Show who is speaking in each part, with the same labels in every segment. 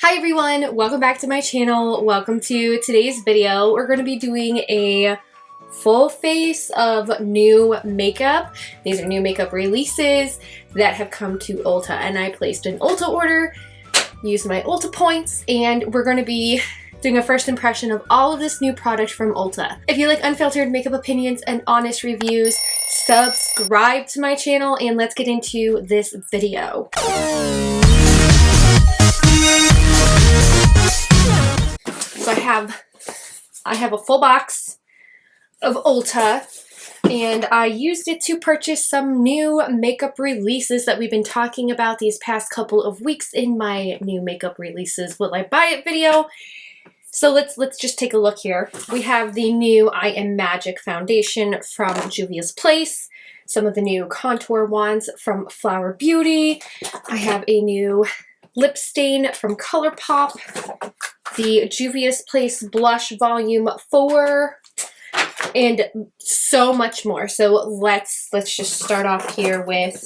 Speaker 1: Hi everyone, welcome back to my channel. Welcome to today's video. We're going to be doing a full face of new makeup. These are new makeup releases that have come to Ulta, and I placed an Ulta order, used my Ulta points, and we're going to be doing a first impression of all of this new product from Ulta. If you like unfiltered makeup opinions and honest reviews, subscribe to my channel and let's get into this video. So I have a full box of Ulta, and I used it to purchase some new makeup releases that we've been talking about these past couple of weeks in my new makeup releases will I buy it video. So let's just take a look here. We have the new I Am Magic foundation from Juvia's Place, some of the new contour wands from Flower Beauty. I have a new lip stain from ColourPop, the Juvia's Place Blush Volume 4, and so much more. So let's just start off here with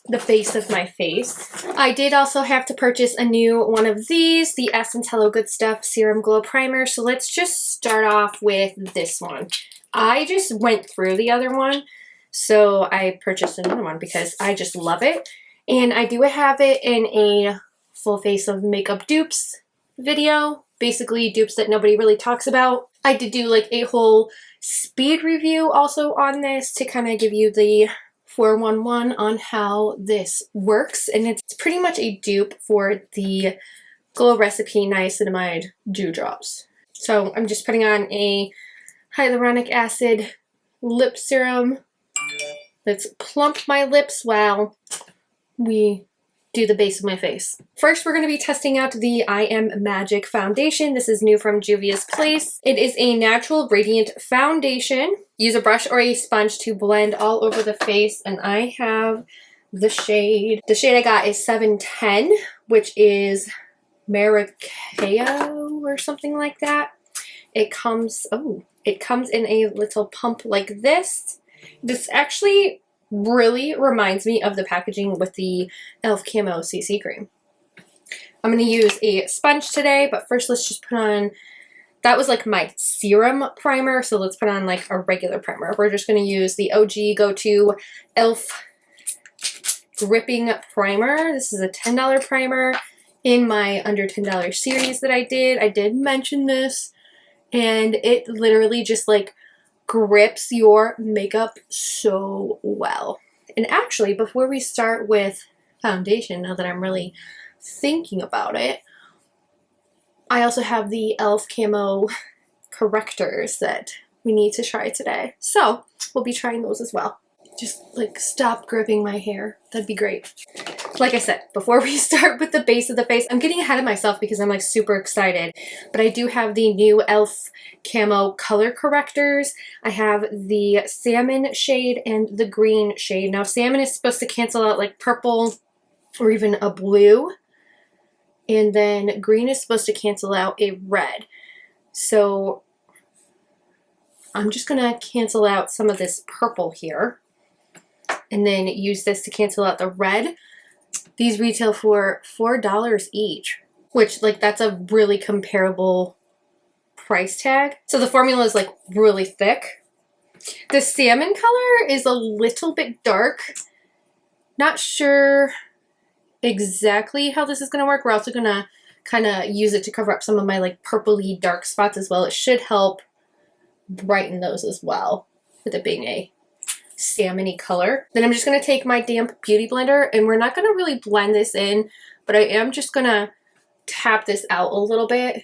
Speaker 1: the base of my face. I did also have to purchase a new one of these, the Essence Hello Good Stuff Serum Glow Primer. So let's just start off with this one. I just went through the other one, so I purchased another one because I just love it. And I do have it in a full face of makeup dupes video, basically dupes that nobody really talks about. I did do like a whole speed review also on this to kind of give you the 411 on how this works, and it's pretty much a dupe for the Glow Recipe Niacinamide Dewdrops. So I'm just putting on a hyaluronic acid lip serum. Let's plump my lips while we do the base of my face. First, we're going to be testing out the I Am Magic foundation. This is new from Juvia's Place. It is a natural radiant foundation. Use a brush or a sponge to blend all over the face, and I have the shade. The shade I got is 710, which is Maracao or something like that. It comes in a little pump like this. This actually really reminds me of the packaging with the e.l.f. Camo CC cream. I'm going to use a sponge today, but first let's just put on, that was like my serum primer, so let's put on like a regular primer. We're just going to use the OG go-to e.l.f. gripping primer. This is a $10 primer in my under $10 series that I did. I did mention this, and it literally just like grips your makeup so well. And actually, before we start with foundation, now that I'm really thinking about it, I also have the e.l.f. Camo correctors that we need to try today. So we'll be trying those as well. Just like stop gripping my hair. That'd be great. Like I said, before we start with the base of the face, I'm getting ahead of myself because I'm like super excited, but I do have the new e.l.f. Camo color correctors. I have the salmon shade and the green shade. Now salmon is supposed to cancel out like purple or even a blue, and then green is supposed to cancel out a red. So I'm just gonna cancel out some of this purple here and then use this to cancel out the red. These retail for $4 each, which like that's a really comparable price tag. So the formula is like really thick. The salmon color is a little bit dark. Not sure exactly how this is going to work. We're also going to kind of use it to cover up some of my like purpley dark spots as well. It should help brighten those as well with it being a salmony color. Then I'm just going to take my damp beauty blender, and we're not going to really blend this in, but I am just going to tap this out a little bit.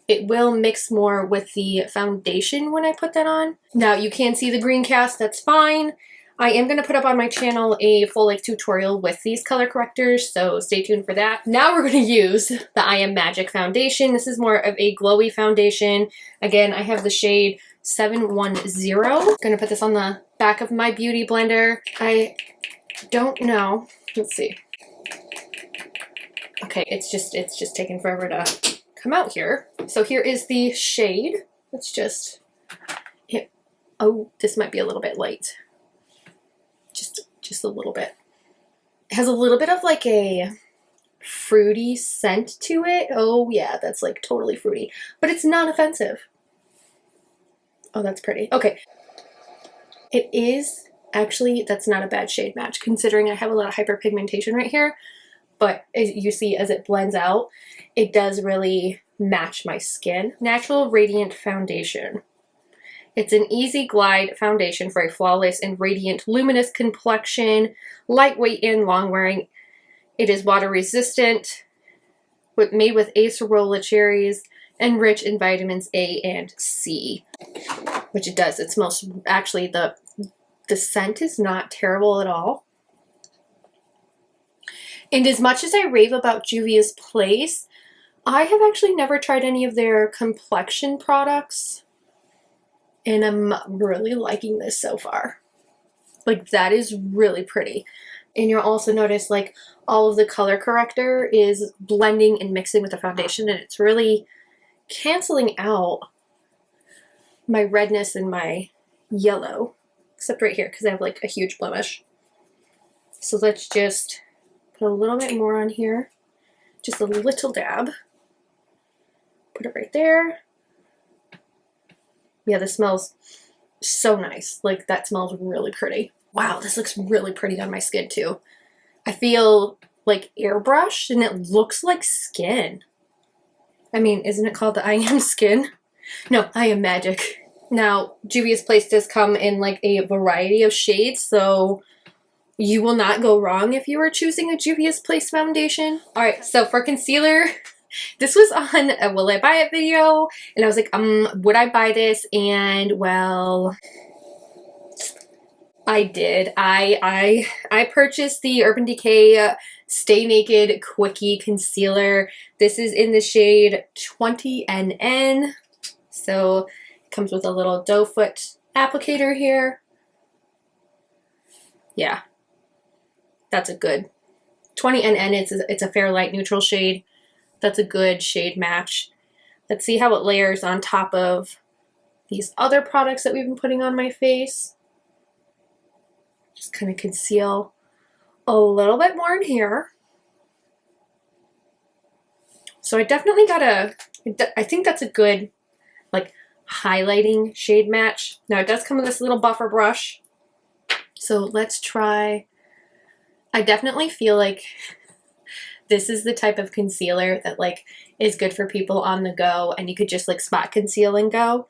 Speaker 1: It will mix more with the foundation when I put that on. Now you can see the green cast, that's fine. I am going to put up on my channel a full like tutorial with these color correctors, so stay tuned for that. Now we're going to use the I Am Magic foundation. This is more of a glowy foundation. Again, I have the shade 710. I'm going to put this on the back of my beauty blender. I don't know. Let's see. Okay, it's just taking forever to come out here. So here is the shade. Let's just hit. Oh, this might be a little bit light. Just a little bit. It has a little bit of like a fruity scent to it. Oh yeah, that's like totally fruity, but it's not offensive. Oh, that's pretty. Okay. It is actually, that's not a bad shade match considering I have a lot of hyperpigmentation right here, but as you see, as it blends out, it does really match my skin. Natural Radiant Foundation. It's an easy glide foundation for a flawless and radiant luminous complexion, lightweight and long wearing. It is water resistant, made with acerola cherries, and rich in vitamins A and C, which it does. It smells, actually the scent is not terrible at all. And as much as I rave about Juvia's Place, I have actually never tried any of their complexion products, and I'm really liking this so far. Like, that is really pretty. And you'll also notice like all of the color corrector is blending and mixing with the foundation, and it's really canceling out my redness and my yellow, except right here because I have like a huge blemish. So let's just put a little bit more on here, just a little dab. Put it right there. Yeah, this smells so nice. Like, that smells really pretty. Wow, this looks really pretty on my skin too. I feel like airbrushed and it looks like skin. I mean, isn't it called the I Am Skin? No, I Am Magic. Now, Juvia's Place does come in like a variety of shades, so you will not go wrong if you are choosing a Juvia's Place foundation. All right, so for concealer, this was on a will I buy it video, and I was like, would I buy this? And well, I did. I purchased the Urban Decay Stay Naked Quickie Concealer. This is in the shade 20NN. So it comes with a little doe foot applicator here. Yeah, that's a good 20NN. It's a fair light neutral shade. That's a good shade match. Let's see how it layers on top of these other products that we've been putting on my face. Just kind of conceal a little bit more in here. So I definitely got I think that's a good like highlighting shade match. Now it does come with this little buffer brush. So let's try. I definitely feel like this is the type of concealer that like is good for people on the go, and you could just like spot conceal and go.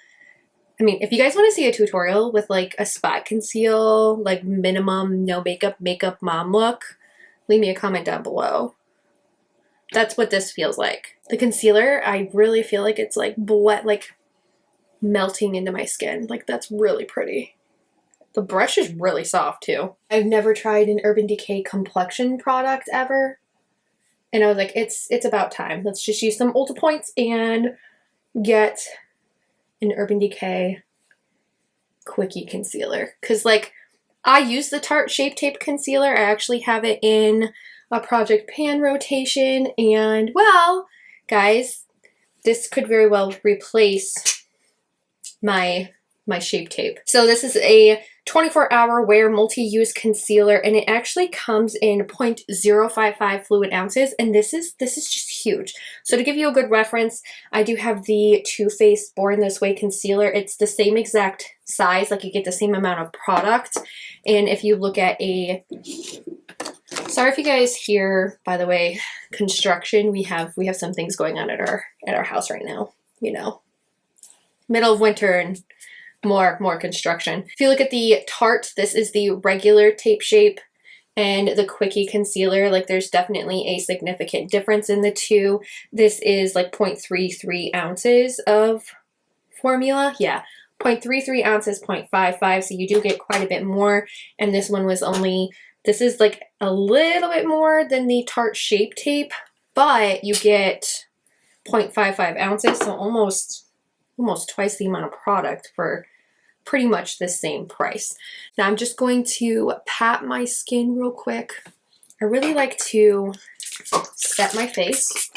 Speaker 1: I mean, if you guys want to see a tutorial with like a spot conceal, like minimum no makeup mom look, leave me a comment down below. That's what this feels like. The concealer, I really feel like it's like melting into my skin. Like, that's really pretty. The brush is really soft too. I've never tried an Urban Decay complexion product ever. And I was like, it's about time. Let's just use some Ulta points and get an Urban Decay Quickie Concealer. Because, like, I use the Tarte Shape Tape Concealer. I actually have it in a Project Pan rotation. And, well, guys, this could very well replace my Shape Tape. So this is a 24-hour wear multi-use concealer, and it actually comes in 0.055 fluid ounces, and this is just huge. So to give you a good reference, I do have the Too Faced Born This Way concealer. It's the same exact size, like you get the same amount of product. And if you look at a, sorry if you guys hear, by the way, construction. We have some things going on at our house right now. You know, middle of winter and more construction. If you look at the Tarte, this is the regular tape shape, and the Quickie concealer, like there's definitely a significant difference in the two. This is like 0.33 ounces of formula. Yeah, 0.33 ounces, 0.55, so you do get quite a bit more. And this one was only, this is like a little bit more than the Tarte Shape Tape, but you get 0.55 ounces, so almost twice the amount of product for pretty much the same price. Now I'm just going to pat my skin real quick. I really like to set my face.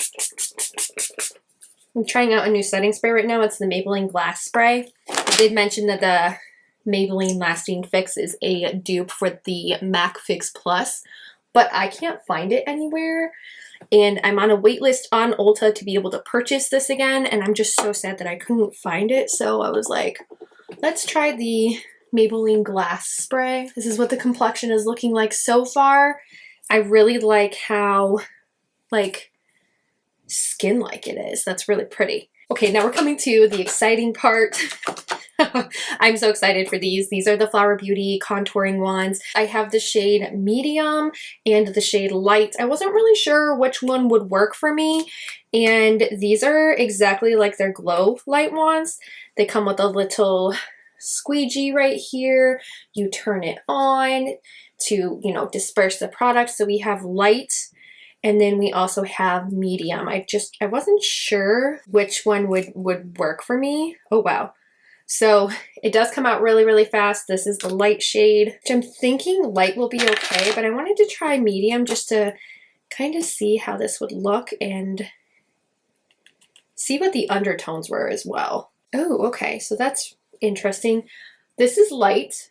Speaker 1: I'm trying out a new setting spray right now. It's the Maybelline Glass Spray. I did mention that the Maybelline Lasting Fix is a dupe for the MAC Fix Plus, but I can't find it anywhere. And I'm on a wait list on Ulta to be able to purchase this again, and I'm just so sad that I couldn't find it. So I was like, let's try the Maybelline Glass Spray. This is what the complexion is looking like so far. I really like how, like, skin-like it is. That's really pretty. Okay, now we're coming to the exciting part. I'm so excited for these. These are the Flower Beauty contouring wands. I have the shade Medium and the shade Light. I wasn't really sure which one would work for me, and these are exactly like their Glow Light wands. They come with a little squeegee right here. You turn it on to, you know, disperse the product. So we have Light, and then we also have Medium. I wasn't sure which one would work for me. Oh, wow. So it does come out really, really fast. This is the Light shade, which I'm thinking Light will be okay, but I wanted to try Medium just to kind of see how this would look and see what the undertones were as well. Oh, okay. So that's interesting. This is Light.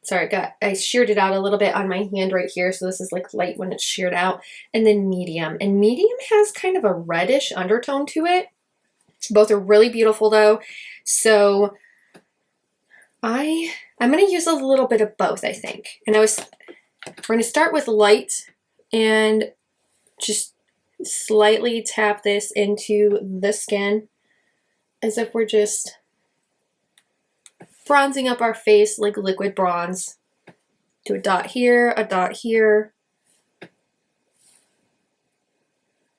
Speaker 1: Sorry, I sheared it out a little bit on my hand right here. So this is like Light when it's sheared out. And then Medium. And Medium has kind of a reddish undertone to it. Both are really beautiful though. So I'm going to use a little bit of both, I think. And we're going to start with Light and just slightly tap this into the skin as if we're just bronzing up our face like liquid bronze. Do a dot here, a dot here.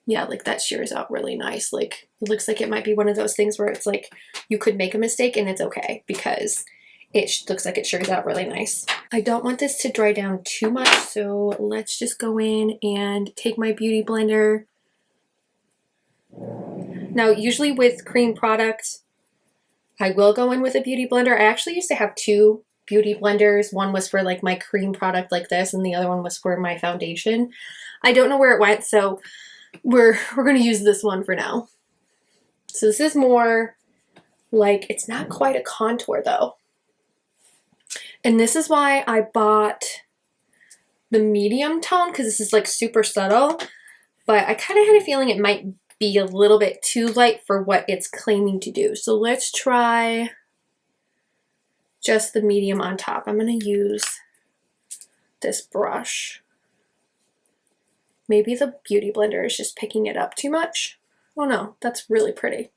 Speaker 1: Yeah, like that shears out really nice. Like it looks like it might be one of those things where it's like you could make a mistake and it's okay because it looks like it shears out really nice. I don't want this to dry down too much, so let's just go in and take my beauty blender. Now, usually with cream products, I will go in with a beauty blender. I actually used to have two beauty blenders. One was for like my cream product like this, and the other one was for my foundation. I don't know where it went, so we're going to use this one for now. So this is more like, it's not quite a contour though. And this is why I bought the medium tone, because this is like super subtle, but I kind of had a feeling it might be a little bit too light for what it's claiming to do. So let's try just the medium on top. I'm going to use this brush. Maybe the beauty blender is just picking it up too much. Oh no, that's really pretty.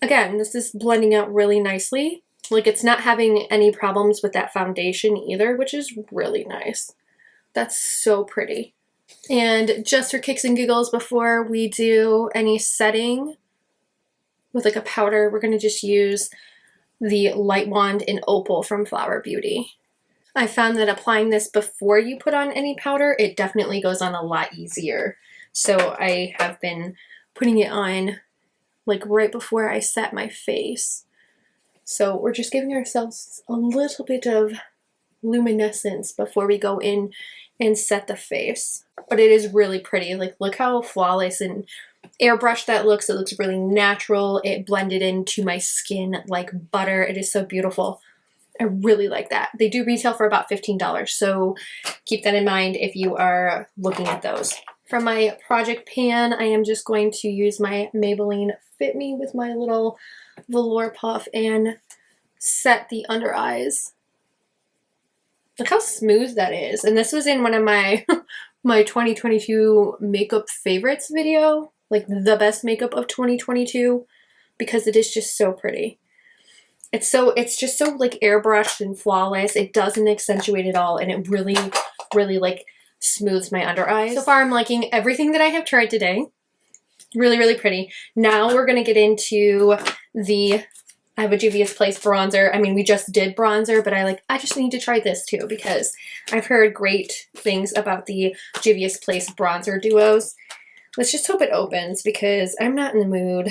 Speaker 1: Again, this is blending out really nicely. Like it's not having any problems with that foundation either, which is really nice. That's so pretty. And just for kicks and giggles, before we do any setting with like a powder, we're going to just use the Light Wand in Opal from Flower Beauty. I found that applying this before you put on any powder, it definitely goes on a lot easier. So I have been putting it on like right before I set my face. So we're just giving ourselves a little bit of luminescence before we go in and set the face. But it is really pretty. Like look how flawless and airbrushed that looks. It looks really natural. It blended into my skin like butter. It is so beautiful. I really like that. They do retail for about $15, so keep that in mind if you are looking at those. For my project pan, I am just going to use my Maybelline Fit Me with my little velour puff and set the under eyes. Look how smooth that is. And this was in one of my my 2022 makeup favorites video, like the best makeup of 2022, because it is just so pretty. It's just so like airbrushed and flawless. It doesn't accentuate at all, and it really, really like smooths my under eyes. So far I'm liking everything that I have tried today. Really, really pretty. Now we're gonna get into I have a Juvia's Place bronzer. I mean, we just did bronzer, but I just need to try this too because I've heard great things about the Juvia's Place bronzer duos. Let's just hope it opens because I'm not in the mood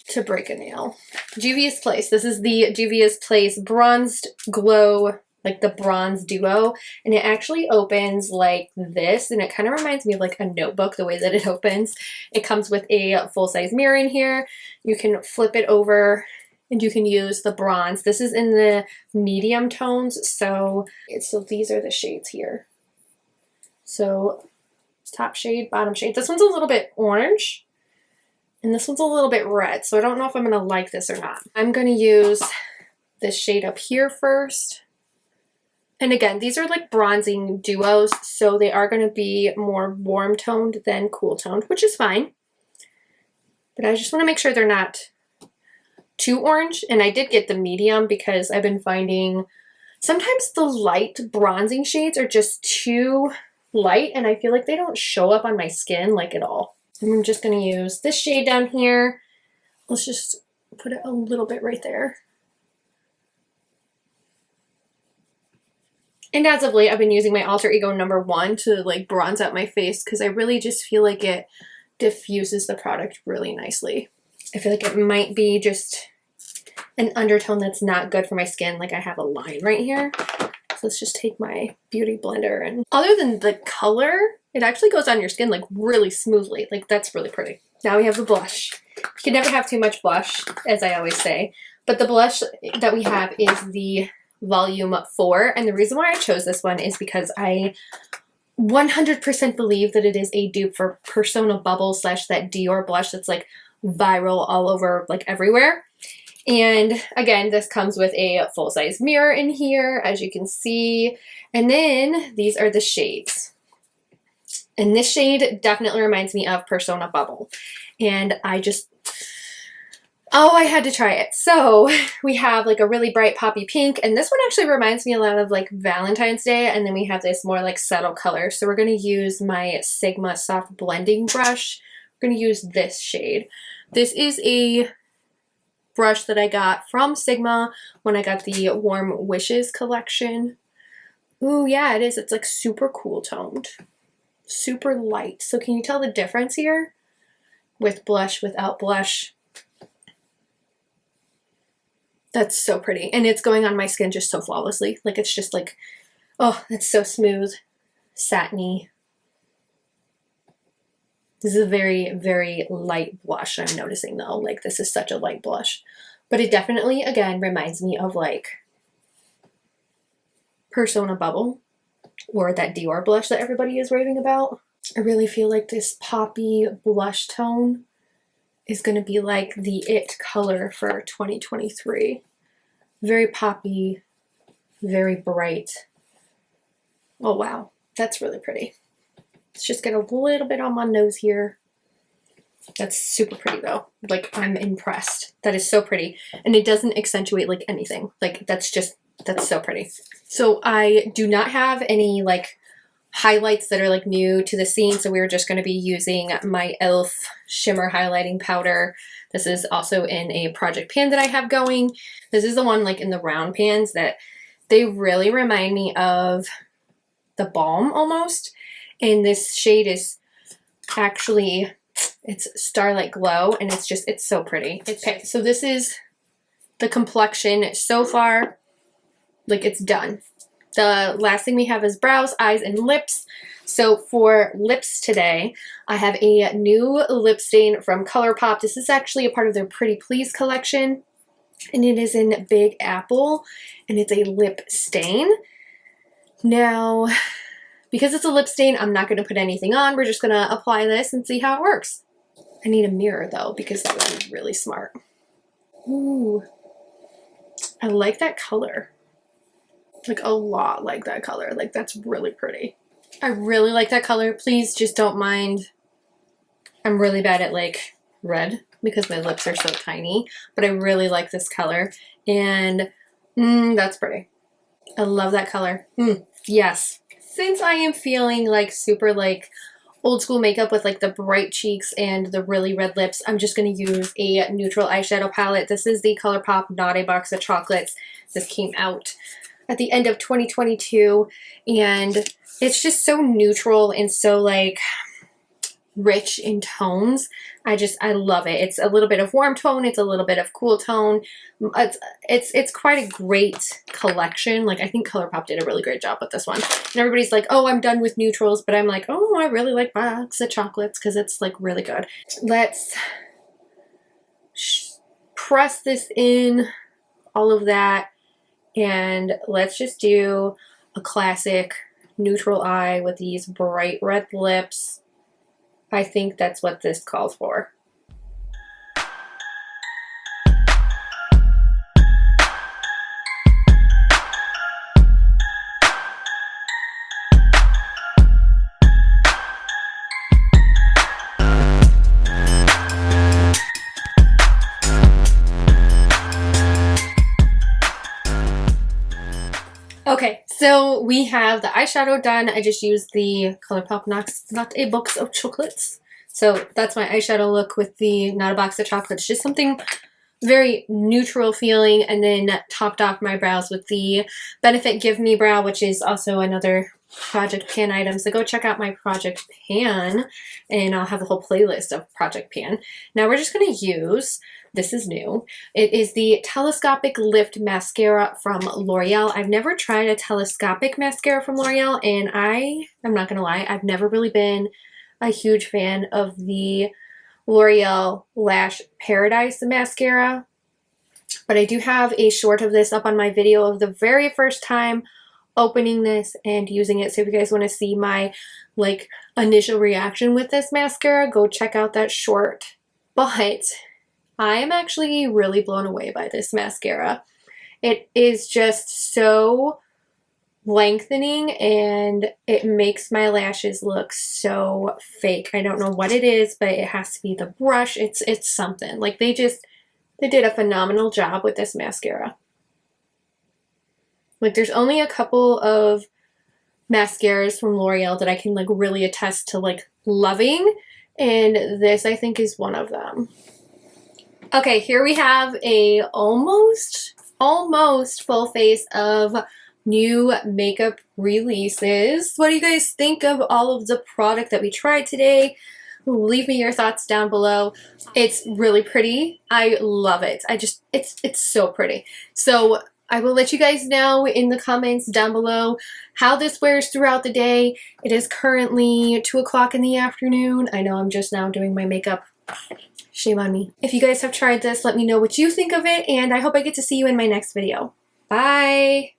Speaker 1: to break a nail. Juvia's Place. This is the Juvia's Place Bronzed Glow, like the bronze duo, and it actually opens like this, and it kind of reminds me of like a notebook, the way that it opens. It comes with a full-size mirror in here. You can flip it over and you can use the bronze. This is in the medium tones, so these are the shades here. So top shade, bottom shade. This one's a little bit orange and this one's a little bit red. So I don't know if I'm going to like this or not. I'm going to use this shade up here first. And again, these are like bronzing duos, so they are going to be more warm toned than cool toned, which is fine. But I just want to make sure they're not too orange. And I did get the medium because I've been finding sometimes the light bronzing shades are just too light and I feel like they don't show up on my skin like at all. And I'm just going to use this shade down here. Let's just put it a little bit right there. And as of late, I've been using my Alter Ego #1 to like bronze out my face because I really just feel like it diffuses the product really nicely. I feel like it might be just an undertone that's not good for my skin. Like I have a line right here. So let's just take my beauty blender and other than the color, it actually goes on your skin like really smoothly. Like that's really pretty. Now we have the blush. You can never have too much blush, as I always say. But the blush that we have is the Volume 4, and the reason why I chose this one is because I 100% believe that it is a dupe for Persona Bubble / that Dior blush that's like viral all over like everywhere. And again, this comes with a full-size mirror in here, as you can see. And then these are the shades. And this shade definitely reminds me of Persona Bubble. And I just, oh, I had to try it. So we have like a really bright poppy pink, and this one actually reminds me a lot of like Valentine's Day, and then we have this more like subtle color. So we're going to use my Sigma soft blending brush. We're going to use this shade. This is a brush that I got from Sigma when I got the Warm Wishes collection. Ooh, yeah, it is. It's like super cool toned, super light. So can you tell the difference here with blush, without blush? That's so pretty. And it's going on my skin just so flawlessly. Like it's just like, oh, it's so smooth, satiny. This is a very, very light blush I'm noticing though. Like this is such a light blush. But it definitely, again, reminds me of like Persona Bubble or that Dior blush that everybody is raving about. I really feel like this poppy blush tone is going to be like the it color for 2023. Very poppy, very bright. Oh wow, that's really pretty. Let's just get a little bit on my nose here. That's super pretty though. Like I'm impressed. That is so pretty. And it doesn't accentuate like anything. Like that's so pretty. So I do not have any like highlights that are like new to the scene, so we're just going to be using my e.l.f. shimmer highlighting powder. This is also in a project pan that I have going. This is the one like in the round pans that they really remind me of the Balm almost, and this shade is actually, it's Starlight Glow, and it's so pretty. Okay, so this is the complexion so far. Like it's done. The last thing we have is brows, eyes, and lips. So for lips today, I have a new lip stain from ColourPop. This is actually a part of their Pretty Please collection, and it is in Big Apple, and it's a lip stain. Now, because it's a lip stain, I'm not going to put anything on. We're just going to apply this and see how it works. I need a mirror though, because that would be really smart. Ooh, I like that color. Like a lot like that color. Like that's really pretty. I really like that color. Please just don't mind. I'm really bad at like red because my lips are so tiny, but I really like this color, and that's pretty. I love that color. Yes. Since I am feeling like super like old school makeup with like the bright cheeks and the really red lips, I'm just going to use a neutral eyeshadow palette. This is the ColourPop Not a Box of Chocolates. This came out at the end of 2022, and it's just so neutral and so like rich in tones. I love it. It's a little bit of warm tone, it's a little bit of cool tone. It's quite a great collection. Like I think ColourPop did a really great job with this one. And everybody's like, oh, I'm done with neutrals, but I'm like, oh, I really like Box of Chocolates because it's like really good. Let's press this in, all of that. And let's just do a classic neutral eye with these bright red lips. I think that's what this calls for. Okay, so we have the eyeshadow done. I just used the ColourPop Not a Box of Chocolates. So that's my eyeshadow look with the Not a Box of Chocolates. Just something very neutral feeling, and then topped off my brows with the Benefit Give Me Brow, which is also another Project Pan item. So go check out my Project Pan, and I'll have a whole playlist of Project Pan. Now we're just going to use, this is new, it is the Telescopic Lift Mascara from L'Oreal. I've never tried a telescopic mascara from L'Oreal, and I'm not going to lie, I've never really been a huge fan of the L'Oreal Lash Paradise mascara, but I do have a short of this up on my video of the very first time opening this and using it. So if you guys want to see my like initial reaction with this mascara, go check out that short. But I am actually really blown away by this mascara. It is just so lengthening, and it makes my lashes look so fake. I don't know what it is, but it has to be the brush. It's something. Like they did a phenomenal job with this mascara. Like there's only a couple of mascaras from L'Oreal that I can like really attest to like loving, and this I think is one of them. Okay, here we have a almost full face of new makeup releases. What do you guys think of all of the product that we tried today? Leave me your thoughts down below. It's really pretty. I love it. It's so pretty. So I will let you guys know in the comments down below how this wears throughout the day. It is currently 2 o'clock in the afternoon. I know I'm just now doing my makeup. Shame on me. If you guys have tried this, let me know what you think of it, and I hope I get to see you in my next video. Bye!